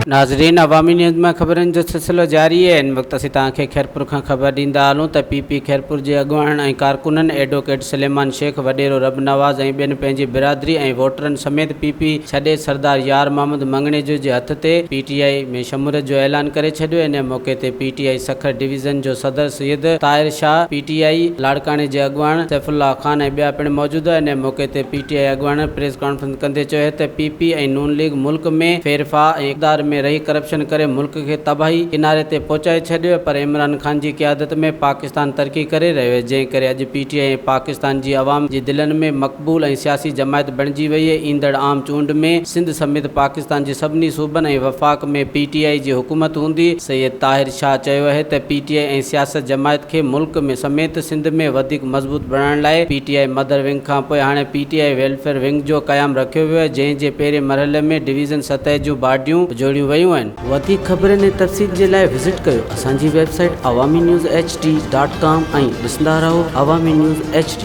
नाज़रीन, अवामी न्यूज़ में ख़बरनि जो सिलसिलो जारी है। इन वक्त असीं तव्हांखे खैरपुर खां ख़बर ॾींदा हलूं त पीपी खैरपुर जे अॻुवाण ऐं कारकुननि एडवोकेट सलेमान शेख, वडेरो रब नवाज़ ऐं ॿियनि पंहिंजी बिरादरी ऐं वोटरनि समेत पीपी छॾे सरदार यार मोहम्मद मंगणेजो जे हथ ते पीटीआई में शमूरियत जो ऐलान करे छॾियो। इन मौक़े ते पीटीआई सखर डिवीज़न जो सदर सैयद ताहिर शाह, पीटीआई लाड़काणे जे अॻुवाण सैफुल्लाह खान ऐं ॿिया पिणु मौजूदु आहिनि। इन मौक़े ते पीटीआई अॻुवाण प्रेस कॉन्फ्रेंस कंदे चयो त पीपी ऐं नून लीग मुल्क में फेरफा ऐं इक़्तिदार में रही करप्शन करे मुल्क के तबाही किनारे ते पहुचाए छॾियो, पर इमरान खान जी क़यादत में पाकिस्तान तरक्की करे रहियो आहे, जंहिं करे अॼु पीटीआई पाकिस्तान जी अवाम जी दिलनि में मक़बूल ऐं सियासी जमायत बणिजी वई आहे। ईंदड़ आम चूंड में सिंध समेत पाकिस्तान जे सभिनी सूबनि ऐं वफ़ाक़ में पीटीआई जी हुकूमत हूंदी। सैयद ताहिर शाह चयो आहे त पीटीआई ऐं सियासत जमायत खे मुल्क में समेत सिंध में वधीक मज़बूत बणाइण लाइ पीटीआई मदर विंग खां पोइ हाणे पीटीआई वेलफेयर विंग जो क़याम रखियो वियो आहे, जंहिं जे पहिरें मरहले में डिवीज़न सतह जूं बाडियूं जोड़ियूं वयूं आहिनि। वधीक ख़बरनि ऐं तफ़सील जे लाइ विज़िट कयो असांजी वेबसाइट awamiNewsHD.com ऐं ॾिसंदा रहो अवामी न्यूज़ HD।